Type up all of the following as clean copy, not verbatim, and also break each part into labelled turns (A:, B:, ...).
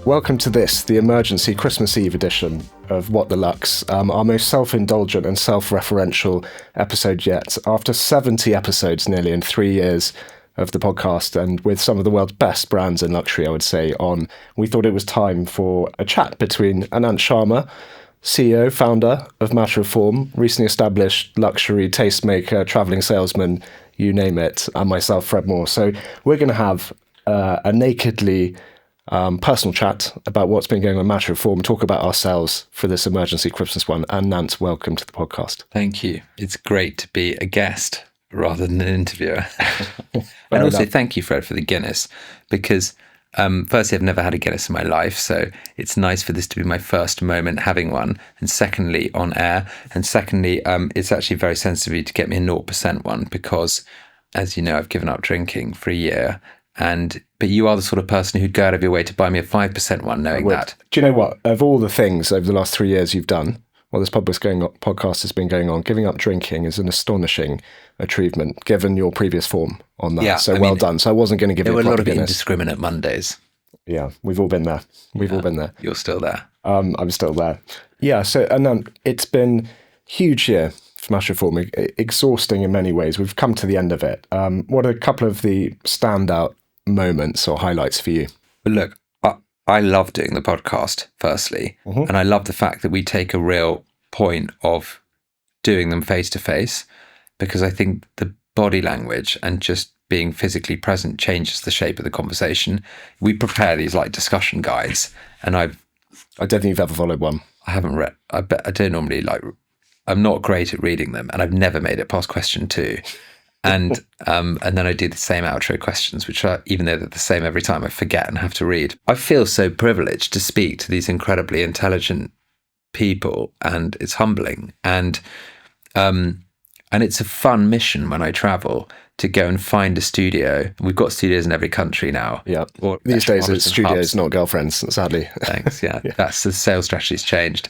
A: Welcome to this, the emergency Christmas Eve edition of What the Luxe, our most self-indulgent and self-referential episode yet. After 70 episodes nearly in 3 years of the podcast, and with some of the world's best brands in luxury, I would say, on, we thought it was time for a chat between Anant Sharma, CEO, founder of Matter of Form, recently established luxury tastemaker, travelling salesman, you name it, and myself, Fred Moore. So we're going to have a nakedly personal chat about what's been going on Matter of Form, talk about ourselves for this emergency Christmas one. And Nant, welcome to the podcast.
B: Thank you. It's great to be a guest rather than an interviewer. And also thank you, Fred, for the Guinness, because firstly, I've never had a Guinness in my life, so it's nice for this to be my first moment having one, and secondly, on air, and secondly, it's actually very sensitive of you to get me a 0% one, because, as you know, I've given up drinking for a year, but you are the sort of person who'd go out of your way to buy me a 5% one, knowing that.
A: Do you know what? Of all the things over the last 3 years you've done, while this podcast has been going on, giving up drinking is an astonishing achievement, given your previous form on that. Yeah, so well done. So I wasn't going to give you a proper Guinness.
B: There were a lot of indiscriminate Mondays.
A: Yeah, we've all been there. We've all been there.
B: You're still there.
A: I'm still there. Yeah, so Anant, it's been a huge year for Matter of Form, exhausting in many ways. We've come to the end of it. What are a couple of the standout moments or highlights for you?
B: But look, I love doing the podcast, firstly, and I love the fact that we take a real point of doing them face to face, because I think the body language and just being physically present changes the shape of the conversation. We prepare these like discussion guides, and I
A: don't think you've ever followed one.
B: I haven't read. I don't normally I'm not great at reading them, and I've never made it past question 2. And then I do the same outro questions, which are, even though they're the same every time, I forget and have to read. I feel so privileged to speak to these incredibly intelligent people, and it's humbling. And it's a fun mission when I travel to go and find a studio. We've got studios in every country now.
A: Yeah. These days it's studios, not girlfriends, sadly.
B: Thanks. Yeah. That's the sales strategy's changed.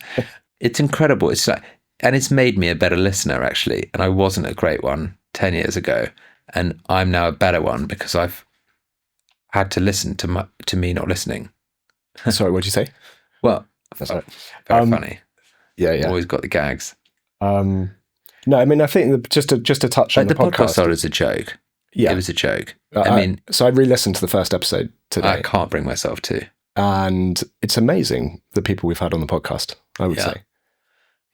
B: It's incredible. It's like, and it's made me a better listener, actually. And I wasn't a great one 10 years ago, and I'm now a better one because I've had to listen to me not listening.
A: Sorry, what'd you say?
B: Well, that's very funny.
A: Yeah.
B: Always got the gags.
A: No, I mean, I think just to touch on the podcast
B: started as a joke. Yeah, it was a joke.
A: So I re-listened to the first episode today.
B: I can't bring myself to,
A: and it's amazing the people we've had on the podcast, I would say.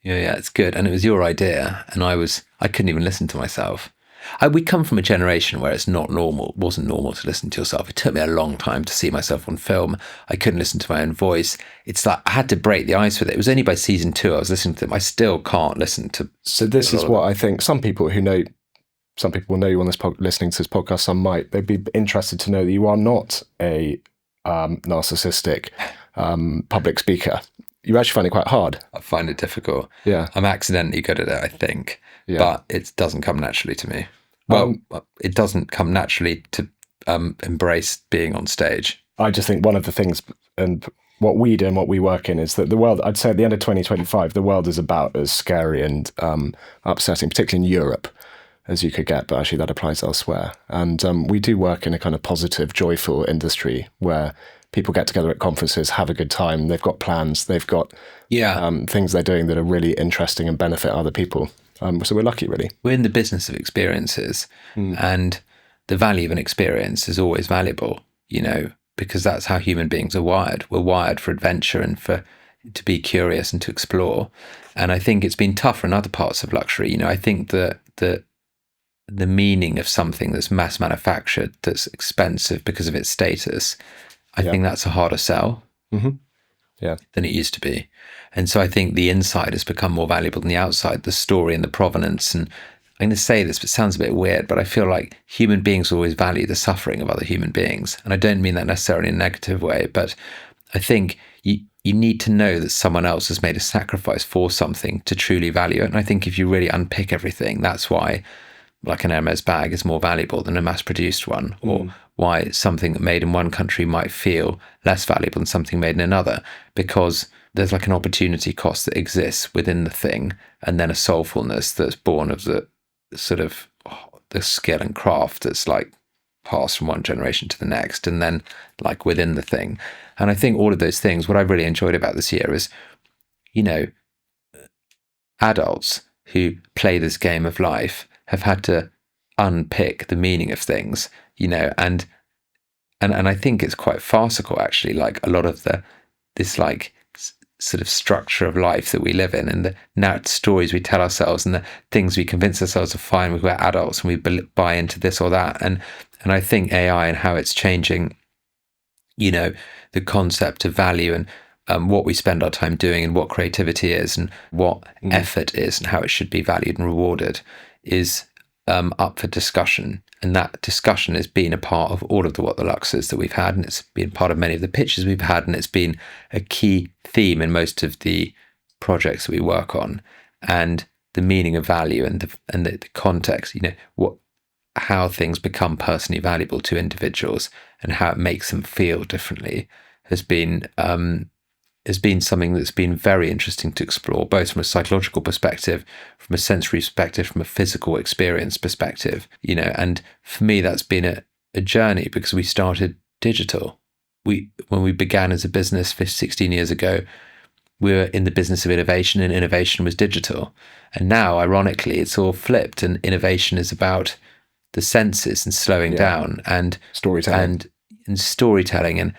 B: Yeah, it's good. And it was your idea, and I couldn't even listen to myself. We come from a generation where it's not normal, wasn't normal to listen to yourself. It took me a long time to see myself on film. I couldn't listen to my own voice. It's like I had to break the ice with it. It was only by season 2 I was listening to them. I still can't listen to.
A: So this is what I think some people will know you on this listening to this podcast. They'd be interested to know that you are not a narcissistic public speaker. You actually find it quite hard.
B: I find it difficult.
A: Yeah.
B: I'm accidentally good at it, I think. Yeah. But it doesn't come naturally to me. Well, it doesn't come naturally to embrace being on stage.
A: I just think one of the things, and what we do and what we work in, is that the world, I'd say at the end of 2025, the world is about as scary and upsetting, particularly in Europe, as you could get, but actually that applies elsewhere. And we do work in a kind of positive, joyful industry where people get together at conferences, have a good time. They've got plans. They've got things they're doing that are really interesting and benefit other people. So we're lucky, really.
B: We're in the business of experiences, and the value of an experience is always valuable, because that's how human beings are wired. We're wired for adventure and to be curious and to explore. And I think it's been tougher in other parts of luxury. I think that the meaning of something that's mass manufactured, that's expensive because of its status, I think that's a harder sell than it used to be. And so I think the inside has become more valuable than the outside, the story and the provenance. And I'm going to say this, but it sounds a bit weird, but I feel like human beings always value the suffering of other human beings. And I don't mean that necessarily in a negative way, but I think you need to know that someone else has made a sacrifice for something to truly value it. And I think if you really unpick everything, that's why like an Hermes bag is more valuable than a mass-produced one, or why something made in one country might feel less valuable than something made in another, because there's like an opportunity cost that exists within the thing, and then a soulfulness that's born of the sort of the skill and craft that's like pass from one generation to the next, and then like within the thing. And I think all of those things, what I really enjoyed about this year is, adults who play this game of life have had to unpick the meaning of things, and I think it's quite farcical, actually, like a lot of this like sort of structure of life that we live in, and the stories we tell ourselves and the things we convince ourselves are fine when we're adults and we buy into this or that. And I think AI and how it's changing, the concept of value and what we spend our time doing and what creativity is and what effort is and how it should be valued and rewarded is up for discussion. And that discussion has been a part of all of the What the Luxes that we've had, and it's been part of many of the pitches we've had, and it's been a key theme in most of the projects that we work on. And the meaning of value and the context, how things become personally valuable to individuals and how it makes them feel differently has been something that's been very interesting to explore, both from a psychological perspective, from a sensory perspective, from a physical experience perspective, and for me, that's been a journey because we started digital. When we began as a business 16 years ago, we were in the business of innovation, and innovation was digital. And now, ironically, it's all flipped, and innovation is about the senses and slowing down and
A: storytelling
B: and storytelling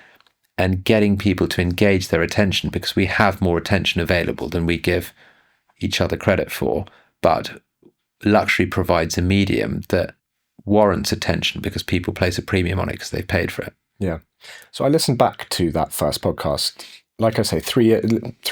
B: and getting people to engage their attention, because we have more attention available than we give each other credit for. But luxury provides a medium that warrants attention because people place a premium on it because they've paid for it.
A: Yeah. So I listened back to that first podcast, like I say, 3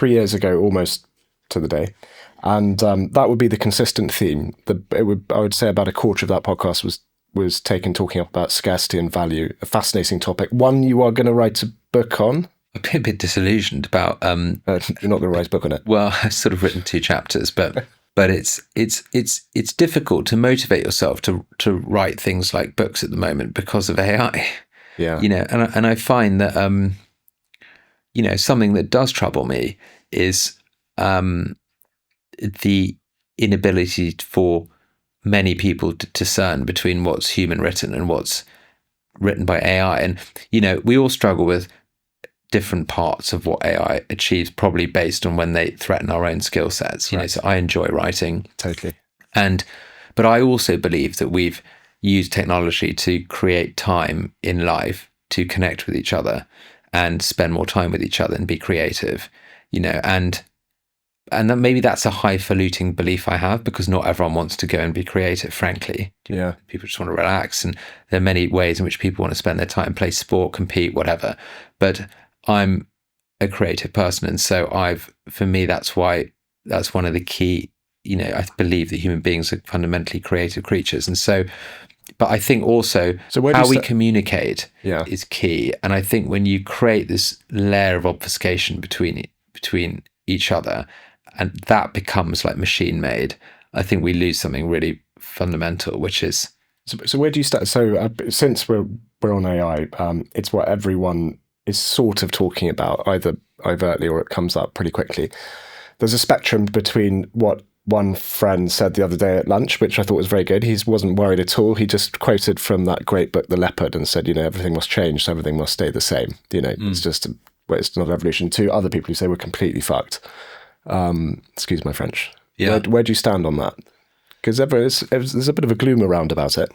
A: years ago, almost to the day. And that would be the consistent theme. I would say about a quarter of that podcast was taken talking about scarcity and value, a fascinating topic. One you are going to write a book on.
B: I've been a bit disillusioned about...
A: you're not going to write a book on it?
B: Well, I've sort of written 2 chapters, but it's difficult to motivate yourself to write things like books at the moment because of AI.
A: Yeah.
B: And I find that, something that does trouble me is the inability for many people to discern between what's human written and what's written by AI. And, we all struggle with different parts of what AI achieves, probably based on when they threaten our own skill sets. So I enjoy writing.
A: Totally.
B: But I also believe that we've used technology to create time in life to connect with each other and spend more time with each other and be creative, and that maybe that's a highfalutin belief I have, because not everyone wants to go and be creative, frankly.
A: Yeah.
B: People just want to relax, and there are many ways in which people want to spend their time, play sport, compete, whatever. But I'm a creative person, and so for me, that's one of the key, I believe that human beings are fundamentally creative creatures. And so, but I think also how we communicate is key. And I think when you create this layer of obfuscation between each other, and that becomes like machine made, I think we lose something really fundamental, which is...
A: So where do you start? So since we're on AI, it's what everyone is sort of talking about, either overtly or it comes up pretty quickly. There's a spectrum between what one friend said the other day at lunch, which I thought was very good. He wasn't worried at all. He just quoted from that great book, The Leopard, and said, everything must change, so everything must stay the same. It's just it's not a revolution. To other people who say we're completely fucked. Excuse my French.
B: Yeah.
A: Where do you stand on that? Because there's a bit of a gloom around about it.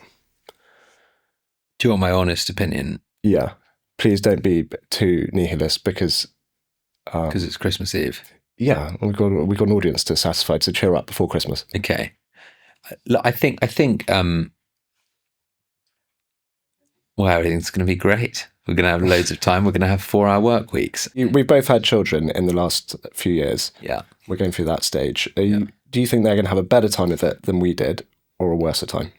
B: Do you want my honest opinion?
A: Yeah. Please don't be too nihilist, because
B: it's Christmas Eve.
A: Yeah, we've got an audience to satisfy, so cheer up before Christmas.
B: Okay. Look, I think everything's going to be great. We're going to have loads of time. We're going to have 4-hour work weeks.
A: We've both had children in the last few years.
B: Yeah.
A: We're going through that stage. Do you think they're going to have a better time of it than we did, or a worse time?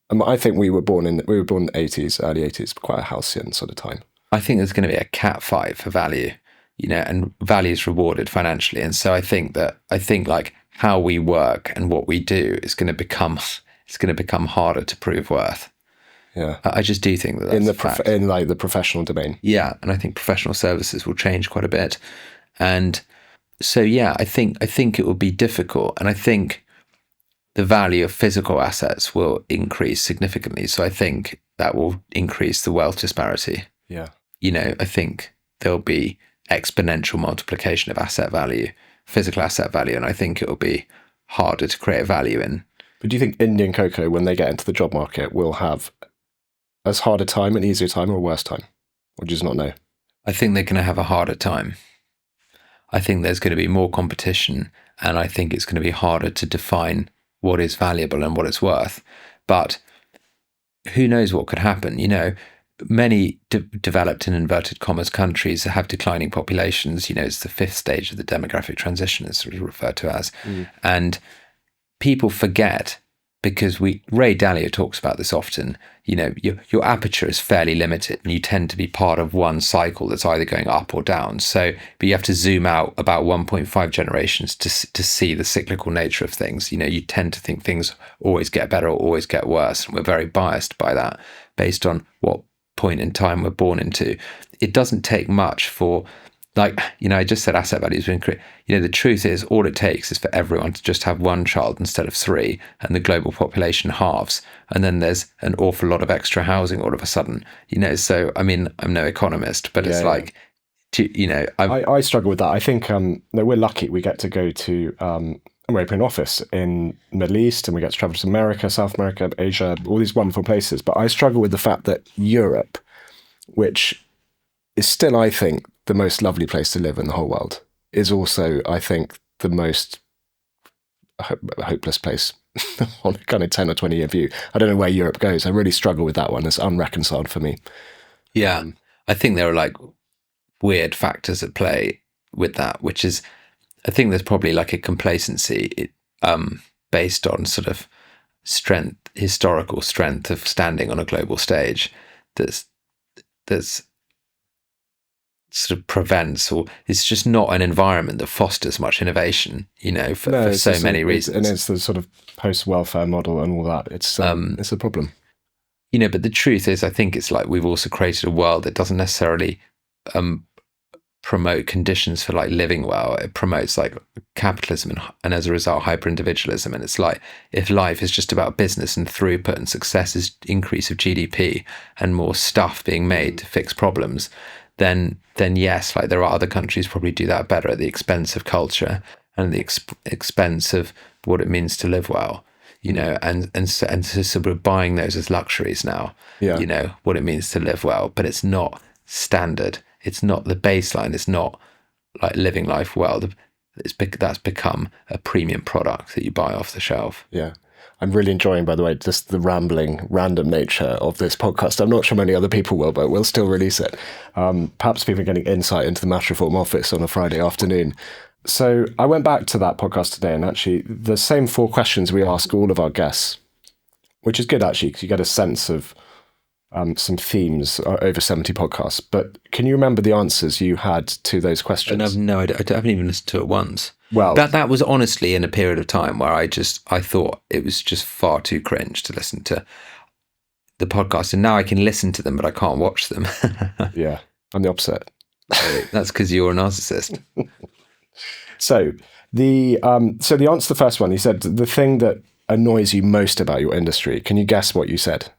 A: I think we were born in the 80s, early 80s, quite a halcyon sort of time.
B: I think there's going to be a cat fight for value, and value is rewarded financially. And so I think like how we work and what we do is going to become harder to prove worth.
A: Yeah,
B: I just do think that's
A: in the professional domain.
B: Yeah, and I think professional services will change quite a bit, and so I think it will be difficult, and I think the value of physical assets will increase significantly. So I think that will increase the wealth disparity.
A: Yeah.
B: I think there'll be exponential multiplication of asset value, physical asset value, and I think it'll be harder to create value in.
A: But do you think Indian cocoa, when they get into the job market, will have as hard a time, an easier time, or a worse time? Or do you just not know?
B: I think they're going to have a harder time. I think there's going to be more competition, and I think it's going to be harder to define what is valuable and what it's worth. But who knows what could happen? Many developed in inverted commas countries have declining populations. It's the fifth stage of the demographic transition, it's sort of referred to as. And people forget, because Ray Dalio talks about this often, your aperture is fairly limited and you tend to be part of one cycle that's either going up or down. But you have to zoom out about 1.5 generations to see the cyclical nature of things. You tend to think things always get better or always get worse. And we're very biased by that based on what point in time we're born into. It doesn't take much for, I just said asset value has been created. The truth is all it takes is for everyone to just have one child instead of three, and the global population halves. And then there's an awful lot of extra housing all of a sudden, So, I'm no economist, but it's
A: I struggle with that. I think we're lucky we get to go to, we open an office in the Middle East and we get to travel to America, South America, Asia, all these wonderful places. But I struggle with the fact that Europe, which is still, I think, the most lovely place to live in the whole world, is also, I think, the most hopeless place on a kind of 10 or 20 year view. I don't know where Europe goes. I really struggle with that one. It's unreconciled for me.
B: Yeah. I think there are weird factors at play with that, which is, I think there's probably a complacency based on sort of historical strength of standing on a global stage that's sort of prevents, or it's just not an environment that fosters much innovation, for so many reasons.
A: And it's the sort of post-welfare model and all that. It's a problem.
B: But the truth is, I think it's we've also created a world that doesn't necessarily promote conditions for living well. It promotes capitalism and as a result hyper-individualism. And it's if life is just about business and throughput and success is increase of GDP and more stuff being made to fix problems, then yes, there are other countries probably do that better at the expense of culture and the expense of what it means to live well, and so we're buying those as luxuries now, what it means to live well, but it's not standard. It's not the baseline. It's not living life well. That's become a premium product that you buy off the shelf.
A: Yeah. I'm really enjoying, by the way, just the rambling, random nature of this podcast. I'm not sure many other people will, but we'll still release it. Perhaps people are getting insight into the Match Reform office on a Friday afternoon. So I went back to that podcast today, and actually the same 4 questions we ask all of our guests, which is good actually, because you get a sense of some themes over 70 podcasts. But can you remember the answers you had to those questions?
B: And I've no idea. I haven't even listened to it once.
A: Well,
B: that was honestly in a period of time where I thought it was just far too cringe to listen to the podcast, and now I can listen to them, but I can't watch them.
A: Yeah, I'm the opposite.
B: That's because you're a narcissist.
A: So the answer to the first one, you said the thing that annoys you most about your industry. Can you guess what you said?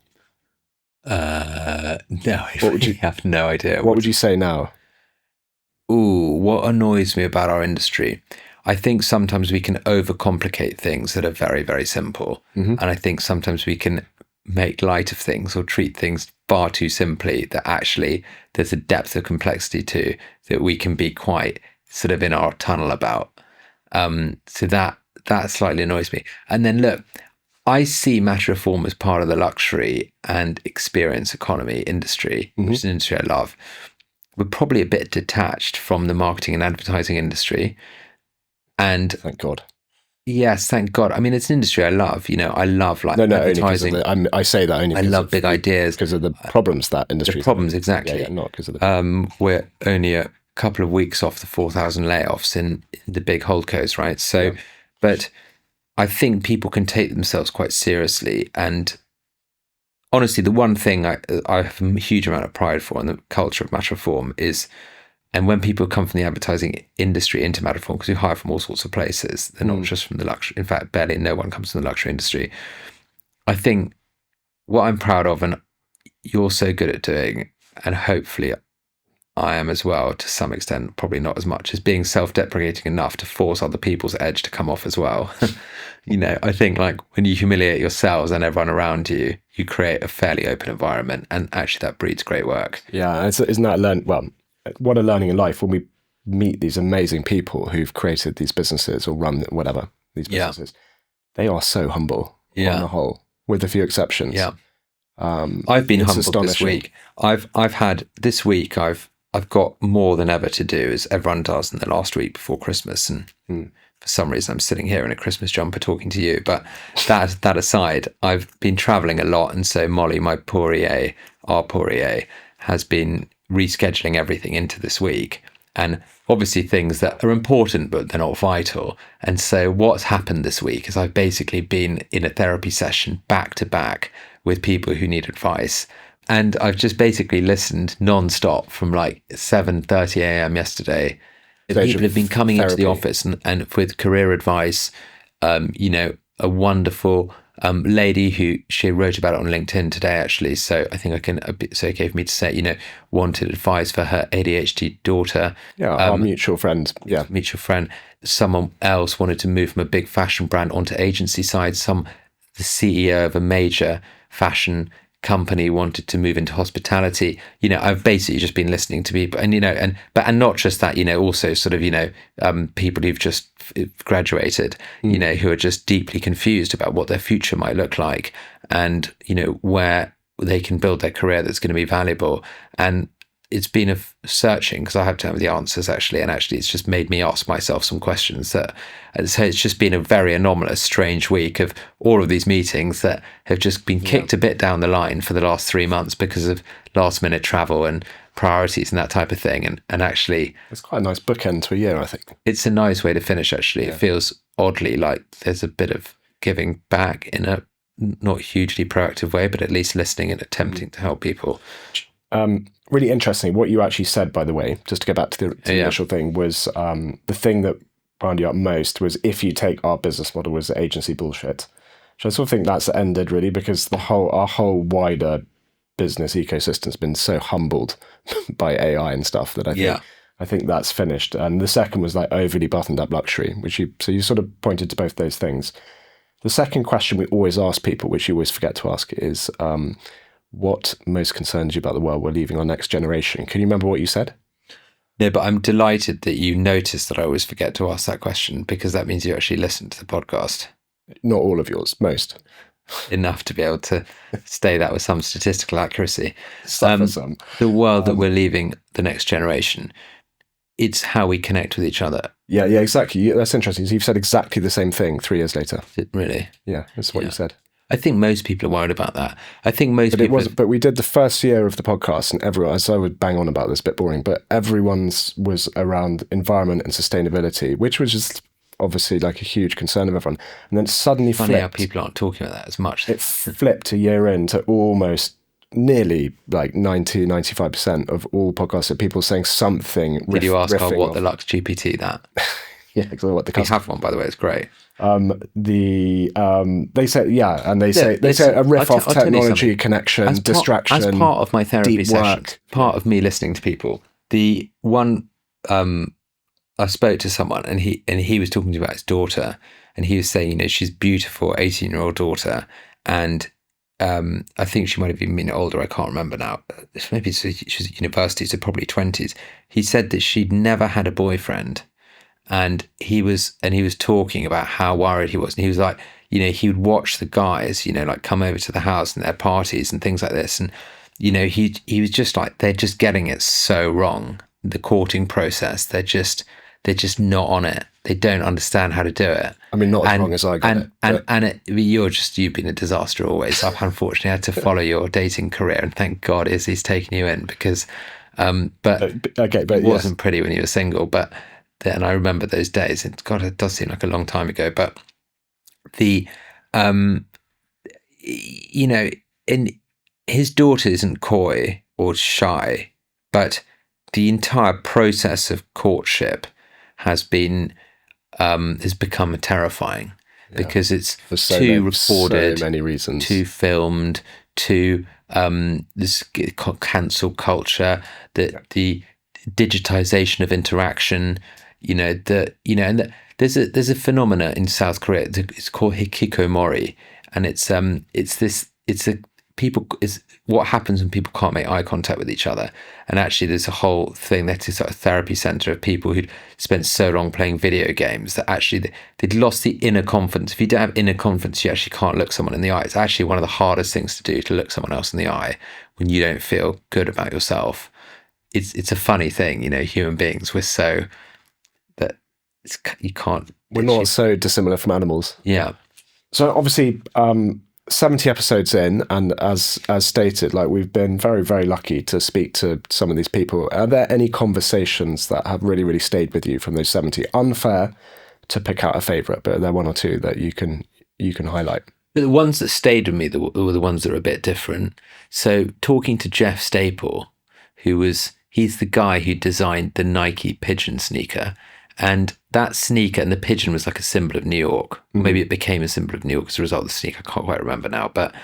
B: No, I really have no idea.
A: What would you say now?
B: Ooh, what annoys me about our industry? I think sometimes we can overcomplicate things that are very, very simple. Mm-hmm. And I think sometimes we can make light of things or treat things far too simply that actually there's a depth of complexity to that we can be quite sort of in our tunnel about. So that slightly annoys me. And then look, I see Match Reform as part of the luxury and experience economy industry, mm-hmm. which is an industry I love. We're probably a bit detached from the marketing and advertising industry. And
A: thank God.
B: Yes, thank God. I mean, it's an industry I love. I love advertising.
A: I say that only.
B: I love big ideas
A: because of the problems that industry.
B: The problems, exactly.
A: Yeah, not because of the.
B: We're only a couple of weeks off the 4,000 layoffs in the big holdcos, right? So, yeah. But I think people can take themselves quite seriously. And honestly, the one thing I have a huge amount of pride for in the culture of Match Reform is And when people come from the advertising industry into Matterform, because we hire from all sorts of places, they're not just from the luxury. In fact, barely no one comes from the luxury industry. I think what I'm proud of, and you're so good at doing, and hopefully I am as well to some extent, probably not as much, is being self-deprecating enough to force other people's edge to come off as well. I think like when you humiliate yourselves and everyone around you, you create a fairly open environment, and actually that breeds great work.
A: Yeah, isn't that what a learning in life when we meet these amazing people who've created these businesses or run whatever these businesses. They are so humble on the whole, with a few exceptions.
B: Yeah, I've been humbled this week. I've had this week. I've got more than ever to do, as everyone does in the last week before Christmas, and for some reason I'm sitting here in a Christmas jumper talking to you. But that aside, I've been traveling a lot, and so Molly, our poor EA, has been rescheduling everything into this week, and obviously things that are important but they're not vital. And so what's happened this week is I've basically been in a therapy session back to back with people who need advice, and I've just basically listened non-stop from like 7:30 a.m. yesterday. People have been coming into the office and with career advice. A wonderful lady who she wrote about it on LinkedIn today, actually. So I think it's okay for me to say, wanted advice for her ADHD daughter.
A: Yeah, our mutual friend. Yeah.
B: Mutual friend. Someone else wanted to move from a big fashion brand onto agency side. The CEO of a major fashion company wanted to move into hospitality. I've basically just been listening to people, and not just that, also sort of, people who've just graduated, who are just deeply confused about what their future might look like, and, where they can build their career that's going to be valuable. And it's been a searching, because I have to have the answers actually, and actually it's just made me ask myself some questions so it's just been a very anomalous, strange week of all of these meetings that have just been kicked a bit down the line for the last 3 months because of last minute travel and priorities and that type of thing. And actually
A: it's quite a nice bookend to a year, I think.
B: It's a nice way to finish, actually. It feels oddly like there's a bit of giving back in a not hugely proactive way, but at least listening and attempting to help people.
A: Really interesting. What you actually said, by the way, just to get back to the initial thing, was the thing that wound you up most was, if you take our business model, was agency bullshit. So I sort of think that's ended, really, because our whole wider business ecosystem's been so humbled by AI and stuff that I think that's finished. And the second was like overly buttoned up luxury, so you sort of pointed to both those things. The second question we always ask people, which you always forget to ask, is what most concerns you about the world we're leaving our next generation? Can you remember what you said?
B: No, but I'm delighted that you noticed that I always forget to ask that question, because that means you actually listen to the podcast.
A: Not all of yours, most.
B: Enough to be able to say that with some statistical accuracy.
A: Some.
B: The world that we're leaving the next generation, it's how we connect with each other.
A: Yeah, exactly. That's interesting. So you've said exactly the same thing 3 years later.
B: Really?
A: Yeah, that's what you said.
B: I think most people are worried about that. I think but
A: we did the first year of the podcast, and everyone, so I would bang on about this, a bit boring, but everyone's was around environment and sustainability, which was just obviously like a huge concern of everyone. And then it suddenly flipped.
B: Funny how people aren't talking about that as much.
A: It flipped a year in to almost nearly like 90-95% of all podcasts of people saying something.
B: Did you ask what the Luxe GPT that?
A: Yeah, exactly. What the
B: we have one, by the way. It's great.
A: They say a riff off technology, connection, distraction.
B: As part of my therapy session, part of me listening to people, the one I spoke to someone, and he was talking to me about his daughter, and he was saying, she's beautiful, 18-year-old daughter, and I think she might have even been older. I can't remember now. Maybe she was at university, so probably 20s. He said that she'd never had a boyfriend. And he was talking about how worried he was. And he was like, he would watch the guys, like come over to the house and their parties and things like this. And, he was just like, they're just getting it so wrong. The courting process, they're just not on it. They don't understand how to do it.
A: I mean, not as wrong as I got
B: it. You've been a disaster always. I've unfortunately had to follow your dating career, and thank God Izzy's taken you in, because, it wasn't pretty when you were single, but. And I remember those days. God, it does seem like a long time ago. But in his daughter isn't coy or shy, but the entire process of courtship has become terrifying because it's too recorded,
A: so many reasons,
B: too filmed, too this cancel culture, the digitization of interaction. And there's a phenomena in South Korea. It's called hikikomori, and it's what happens when people can't make eye contact with each other. And actually there's a whole thing that is sort of therapy center of people who'd spent so long playing video games that actually they'd lost the inner confidence. If you don't have inner confidence, you actually can't look someone in the eye. It's actually one of the hardest things to do, to look someone else in the eye when you don't feel good about yourself. It's a funny thing, human beings, we're so that you can't.
A: We're not so dissimilar from animals.
B: Yeah.
A: So obviously, 70 episodes in, and as stated, like, we've been very, very lucky to speak to some of these people. Are there any conversations that have really, really stayed with you from those 70? Unfair to pick out a favourite, but are there one or two that you can highlight?
B: The ones that stayed with me were the ones that are a bit different. So talking to Jeff Staple, he's the guy who designed the Nike Pigeon sneaker. And that sneaker and the pigeon was like a symbol of New York. Mm-hmm. Maybe it became a symbol of New York as a result of the sneaker. I can't quite remember now. But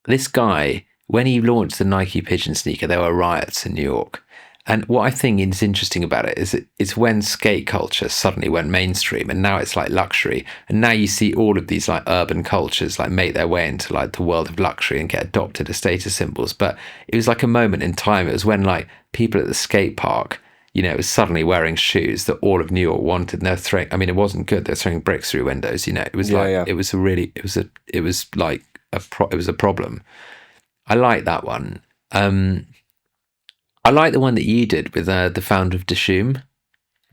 B: this guy, when he launched the Nike Pigeon sneaker, there were riots in New York. And what I think is interesting about it is it's when skate culture suddenly went mainstream, and now it's like luxury. And now you see all of these like urban cultures like make their way into like the world of luxury and get adopted as status symbols. But it was like a moment in time. It was when like people at the skate park, it was suddenly wearing shoes that all of New York wanted. And they're throwing, it wasn't good. They're throwing bricks through windows. It was it was a problem. I like that one. I like the one that you did with the founder of Dishoom.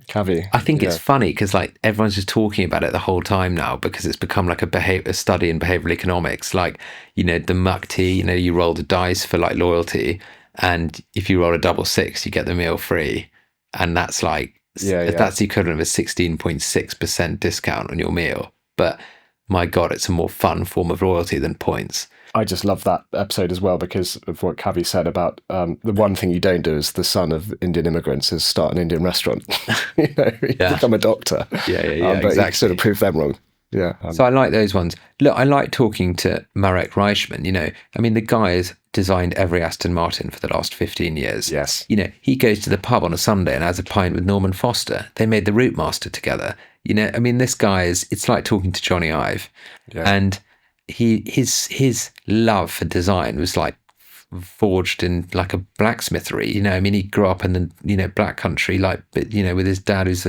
A: Cavi.
B: I think it's funny because like everyone's just talking about it the whole time now, because it's become like a study in behavioral economics. Like, the mukti, you roll the dice for like loyalty. And if you roll a double six, you get the meal free. And that's like, that's the equivalent of a 16.6% discount on your meal. But my God, it's a more fun form of loyalty than points.
A: I just love that episode as well because of what Cavi said about the one thing you don't do as the son of Indian immigrants is start an Indian restaurant. You become a doctor.
B: But
A: exactly. You sort of prove them wrong. Yeah.
B: So I like those ones. Look, I like talking to Marek Reichman. The guy has designed every Aston Martin for the last 15 years.
A: Yes.
B: He goes to the pub on a Sunday and has a pint with Norman Foster. They made the Route Master together. This guy it's like talking to Johnny Ive. Yeah. And his love for design was like forged in like a blacksmithery. He grew up in the black country, like, but with his dad who's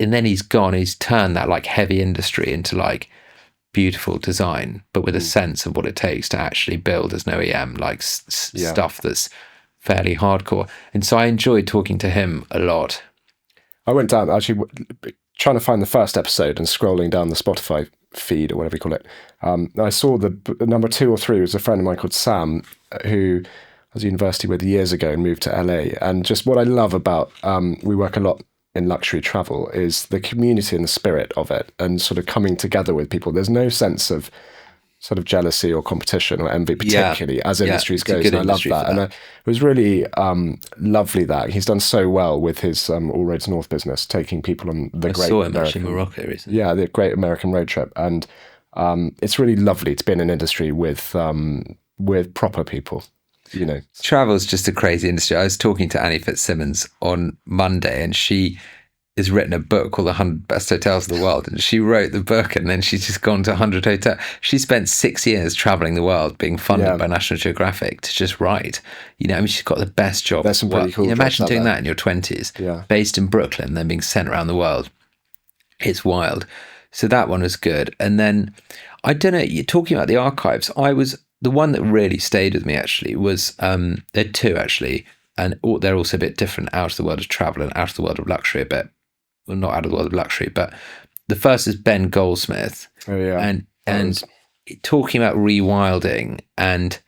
B: and then he's gone. He's turned that like heavy industry into like beautiful design, but with a sense of what it takes to actually build as an OEM, like stuff that's fairly hardcore. And so I enjoyed talking to him a lot.
A: I went down actually trying to find the first episode and scrolling down the Spotify feed or whatever you call it. I saw the number 2 or 3 was a friend of mine called Sam, who I was at university with years ago and moved to LA. And just what I love about, we work a lot in luxury travel, is the community and the spirit of it and sort of coming together with people. There's no sense of sort of jealousy or competition or envy, particularly as industries goes. And I love that. And it was really lovely that he's done so well with his All Roads North business, taking people on the great American,
B: in Morocco recently.
A: Yeah, the Great American Road Trip. And it's really lovely to be in an industry with proper people.
B: Travel is just a crazy industry. I was talking to Annie Fitzsimmons on Monday, and she has written a book called 100 Best Hotels in the World, and she wrote the book and then she's just gone to 100 hotels. She spent 6 years traveling the world, being funded by National Geographic to just write. She's got the best job.
A: There's some pretty cool
B: imagine doing that in your 20s, based in Brooklyn, then being sent around the world. It's wild. So that one was good. And then, I don't know, you're talking about the archives. The one that really stayed with me actually was, there are 2 actually, and they're also a bit different, out of the world of travel and out of the world of luxury a bit. Well, not out of the world of luxury, but the first is Ben Goldsmith.
A: Oh, yeah.
B: And talking about rewilding, and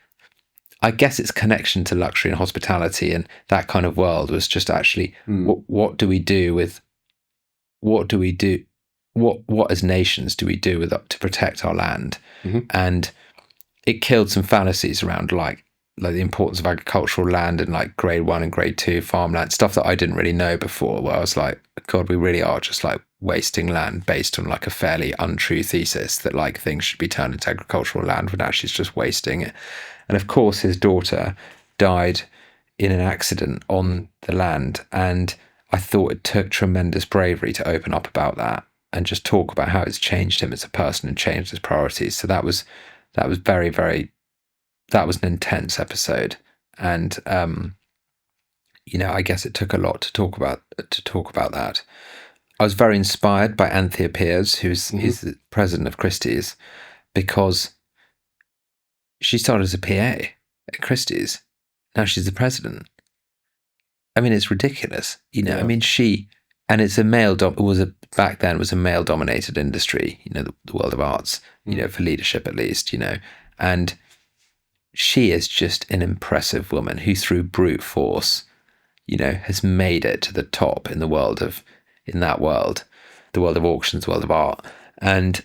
B: I guess its connection to luxury and hospitality and that kind of world was just actually, what do we do what as nations do we do to protect our land? Mm-hmm. And it killed some fallacies around like like the importance of agricultural land and like grade 1 and grade 2 farmland, stuff that I didn't really know before, where I was like, God, we really are just like wasting land based on like a fairly untrue thesis that like things should be turned into agricultural land when actually it's just wasting it. And of course his daughter died in an accident on the land, and I thought it took tremendous bravery to open up about that and just talk about how it's changed him as a person and changed his priorities. So that was very, very, that was an intense episode. And, I guess it took a lot to talk about that. I was very inspired by Anthea Peers, who's the president of Christie's, because she started as a PA at Christie's. Now she's the president. I mean, it's ridiculous.
A: Yeah.
B: I mean, and it's a back then it was a male dominated industry, the world of arts, for leadership at least, and she is just an impressive woman who through brute force, has made it to the top in the world of the world of auctions, the world of art. And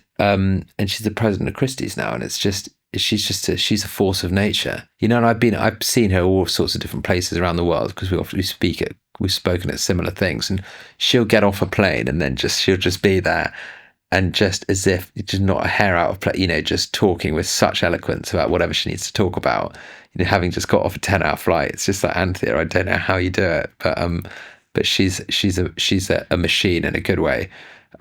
B: she's the president of Christie's now. And it's just, she's a force of nature, and I've seen her all sorts of different places around the world because we've spoken at similar things, and she'll get off a plane and then she'll just be there and just as if just not a hair out of place, just talking with such eloquence about whatever she needs to talk about, having just got off a 10-hour flight. It's just like, Anthea, I don't know how you do it, but she's a machine in a good way.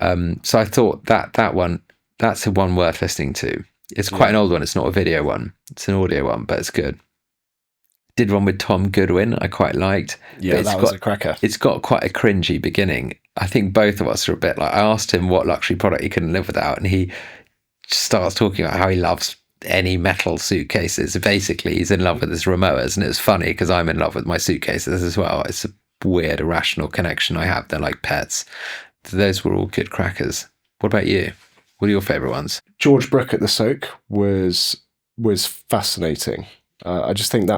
B: So I thought that's a one worth listening to. It's quite an old one. It's not a video one. It's an audio one, but it's good. Did one with Tom Goodwin. I quite liked.
A: Yeah, that was a cracker.
B: It's got quite a cringy beginning. I think both of us are a bit like, I asked him what luxury product he couldn't live without, and he starts talking about how he loves any metal suitcases. Basically, he's in love with his Rimowas, and it's funny because I'm in love with my suitcases as well. It's a weird, irrational connection I have. They're like pets. Those were all good crackers. What about you? What are your favourite ones?
A: George Brooke at the Soak was fascinating. I just think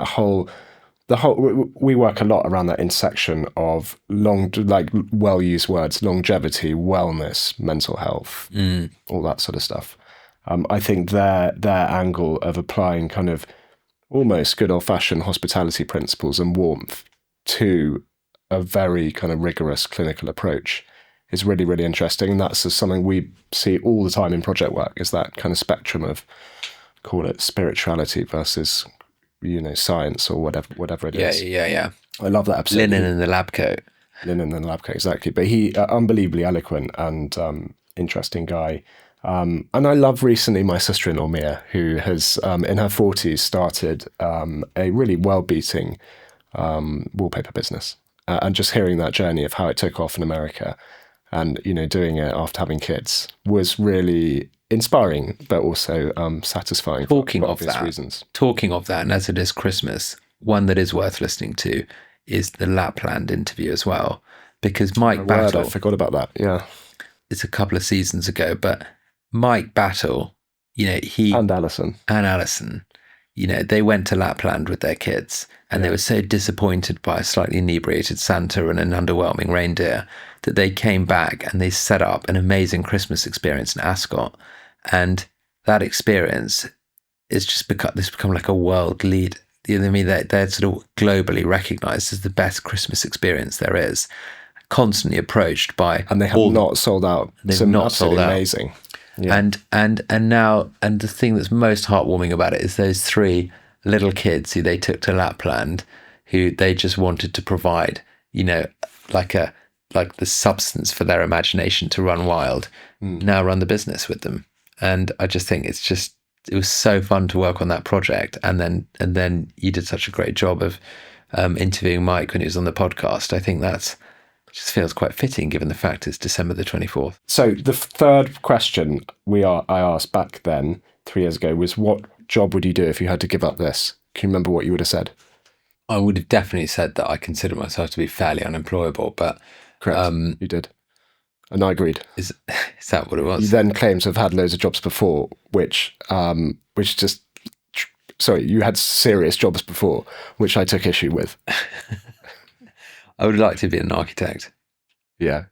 A: we work a lot around that intersection of well-used words, longevity, wellness, mental health, all that sort of stuff. I think their angle of applying kind of almost good old-fashioned hospitality principles and warmth to a very kind of rigorous clinical approach is really, really interesting. And that's something we see all the time in project work, is that kind of spectrum of, call it spirituality versus, science or whatever it is.
B: Yeah.
A: I love that episode.
B: Linen in the lab coat,
A: exactly. But he, unbelievably eloquent and interesting guy. And I love recently my sister-in-law, Mia, who has, in her 40s, started a really well-beating wallpaper business. And just hearing that journey of how it took off in America and, doing it after having kids was really inspiring, but also satisfying for obvious reasons.
B: Talking of that, and as it is Christmas, one that is worth listening to is the Lapland interview as well, because Mike Battle...
A: I forgot about that, yeah.
B: It's a couple of seasons ago, but Mike Battle, he...
A: And Alison,
B: they went to Lapland with their kids, and they were so disappointed by a slightly inebriated Santa and an underwhelming reindeer that they came back and they set up an amazing Christmas experience in Ascot. And that experience is just become like a world lead. You know what I mean? They're sort of globally recognized as the best Christmas experience there is. Constantly approached by,
A: and they have not sold out.
B: They've not sold out.
A: Amazing. Yeah.
B: And now the thing that's most heartwarming about it is those 3 little kids who they took to Lapland, who they just wanted to provide, like the substance for their imagination to run wild, now run the business with them. And I just think it was so fun to work on that project. And then you did such a great job of interviewing Mike when he was on the podcast. I think that's just feels quite fitting given the fact it's December the 24th.
A: So the third question I asked back then 3 years ago was, what job would you do if you had to give up this? Can you remember what you would have said?
B: I would have definitely said that I consider myself to be fairly unemployable, but...
A: Correct, you did. And I agreed.
B: Is that what it was?
A: You then claimed to have had loads of jobs before, which just... Sorry, you had serious jobs before, which I took issue with.
B: I would like to be an architect.
A: Yeah.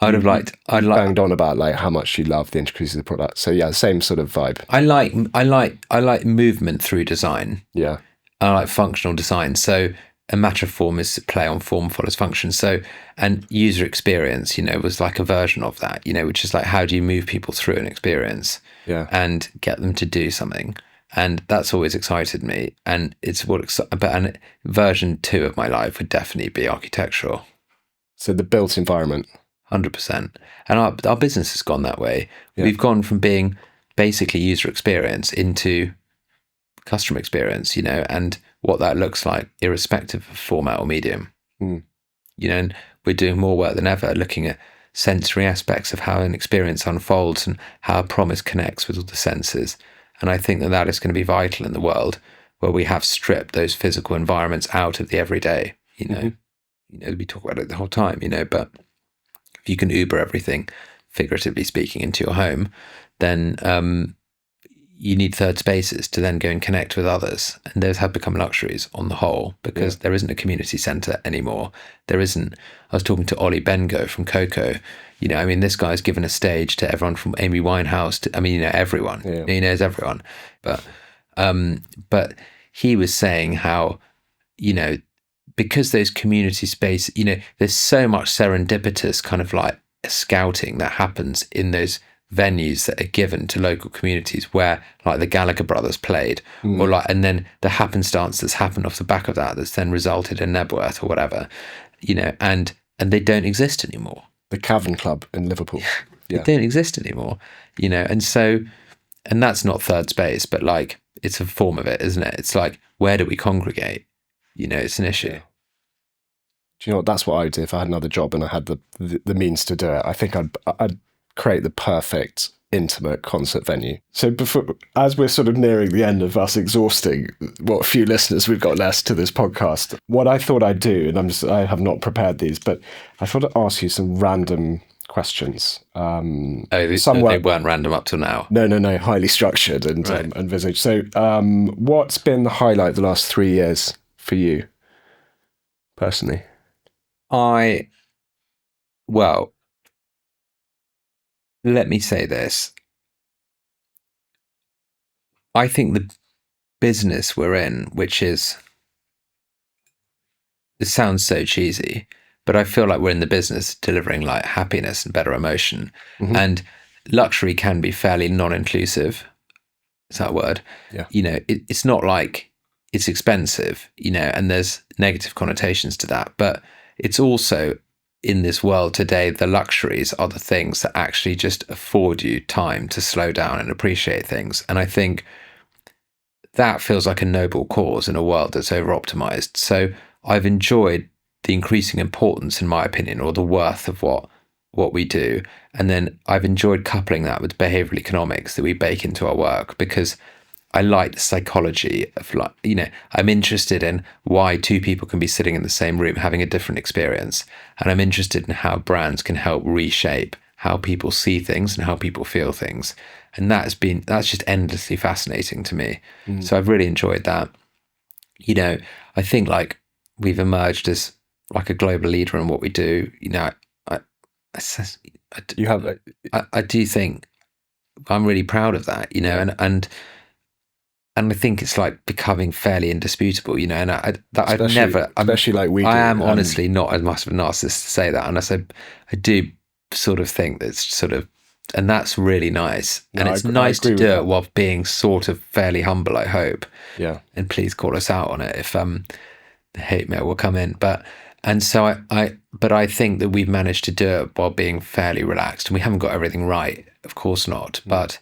B: I'd
A: banged on about like how much you love the intricacies of the product. So yeah, same sort of vibe.
B: I like movement through design.
A: Yeah.
B: I like functional design. So a matter of form is play on form follows function. So, and user experience, was like a version of that, which is like, how do you move people through an experience and get them to do something? And that's always excited me. And it's and version 2 of my life would definitely be architectural.
A: So the built environment.
B: 100%. And our business has gone that way. Yeah. We've gone from being basically user experience into customer experience, and what that looks like, irrespective of format or medium. And we're doing more work than ever, looking at sensory aspects of how an experience unfolds and how a promise connects with all the senses. And I think that is going to be vital in the world where we have stripped those physical environments out of the everyday. We talk about it the whole time, but if you can Uber everything, figuratively speaking, into your home, then you need third spaces to then go and connect with others. And those have become luxuries on the whole, because there isn't a community centre anymore. There isn't. I was talking to Ollie Bengo from Coco. This guy's given a stage to everyone from Amy Winehouse to, everyone. Yeah. He knows everyone. But he was saying how, because those community space, there's so much serendipitous kind of like scouting that happens in those venues that are given to local communities where like the Gallagher brothers played or like, and then the happenstance that's happened off the back of that's then resulted in Nebworth or whatever, and they don't exist anymore.
A: The Cavern Club in Liverpool.
B: They don't exist anymore, and that's not third space, but like it's a form of it, isn't it? It's like, where do we congregate? It's an issue.
A: Do you know what? That's what I'd do if I had another job and I had the means to do it. I think I'd create the perfect intimate concert venue. So as we're sort of nearing the end of us exhausting what few listeners we've got left to this podcast, what I thought I'd do, and I have not prepared these, but I thought I'd ask you some random questions.
B: They weren't random up till now.
A: No, highly structured and envisaged. So what's been the highlight the last 3 years for you personally?
B: Let me say this. I think the business we're in, which is, it sounds so cheesy, but I feel like we're in the business delivering like happiness and better emotion. Mm-hmm. And luxury can be fairly non-inclusive. Is that a word?
A: Yeah.
B: It's not like it's expensive, and there's negative connotations to that, but it's also, in this world today, the luxuries are the things that actually just afford you time to slow down and appreciate things. And I think that feels like a noble cause in a world that's over-optimized. So I've enjoyed the increasing importance, in my opinion, or the worth of what we do. And then I've enjoyed coupling that with behavioral economics that we bake into our work, because I like the psychology of, like, I'm interested in why two people can be sitting in the same room having a different experience. And I'm interested in how brands can help reshape how people see things and how people feel things. And that's just endlessly fascinating to me. So I've really enjoyed that. I think like we've emerged as like a global leader in what we do. I do think I'm really proud of that, and I think it's like becoming fairly indisputable, and
A: especially like we do.
B: I am honestly not as much of a narcissist to say that. And I do sort of think that's sort of, and that's really nice. No, and it's nice to do it while being sort of fairly humble, I hope.
A: Yeah.
B: And please call us out on it if the hate mail will come in. But I think that we've managed to do it while being fairly relaxed, and we haven't got everything right, of course not. But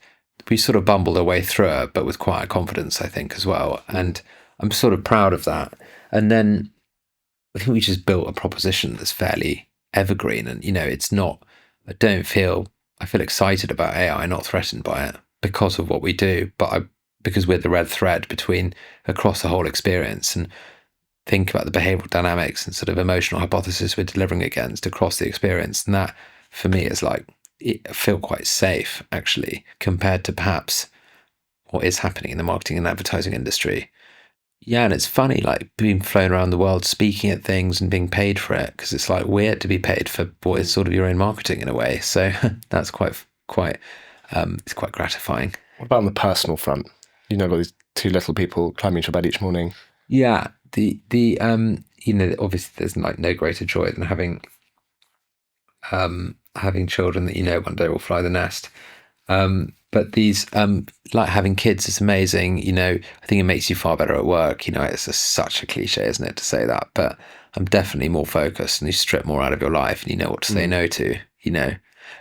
B: we sort of bumbled our way through it, but with quiet confidence, I think, as well. And I'm sort of proud of that. And then I think we just built a proposition that's fairly evergreen. And, it's not, I feel excited about AI, not threatened by it because of what we do, but because we're the red thread across the whole experience, and think about the behavioral dynamics and sort of emotional hypothesis we're delivering against across the experience. And that, for me, is like, I feel quite safe, actually, compared to perhaps what is happening in the marketing and advertising industry. Yeah, and it's funny, like being flown around the world, speaking at things and being paid for it, because it's like weird to be paid for what is sort of your own marketing in a way. So that's quite it's quite gratifying.
A: What about on the personal front? All these two little people climbing into bed each morning.
B: Yeah, obviously there's like no greater joy than having children that one day will fly the nest. But these like having kids is amazing. I think it makes you far better at work. It's such a cliche, isn't it, to say that? But I'm definitely more focused, and you strip more out of your life, and you know what to say no to.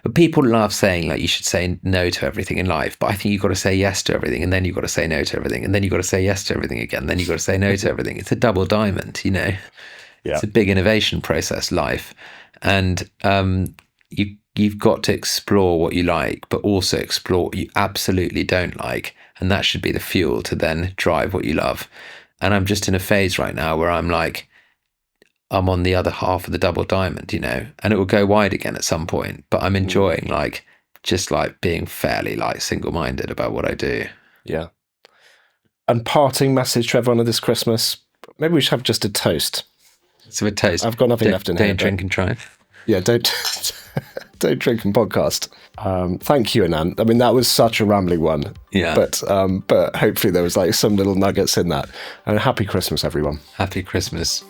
B: But people love saying like you should say no to everything in life, but I think you've got to say yes to everything, and then you've got to say no to everything, and then you've got to say yes to everything again, and then you've got to say no to everything. It's a double diamond,
A: Yeah.
B: It's a big innovation process, life. And you've got to explore what you like, but also explore what you absolutely don't like. And that should be the fuel to then drive what you love. And I'm just in a phase right now where I'm on the other half of the double diamond, and it will go wide again at some point. But I'm enjoying just being fairly single-minded about what I do.
A: Yeah. And parting message to everyone this Christmas, maybe we should have just a toast.
B: So a toast.
A: I've got nothing left in here.
B: Don't drink and drive.
A: Yeah, don't drink and podcast. Thank you, Anant. I mean, that was such a rambling one.
B: Yeah.
A: But hopefully there was some little nuggets in that. And happy Christmas, everyone.
B: Happy Christmas.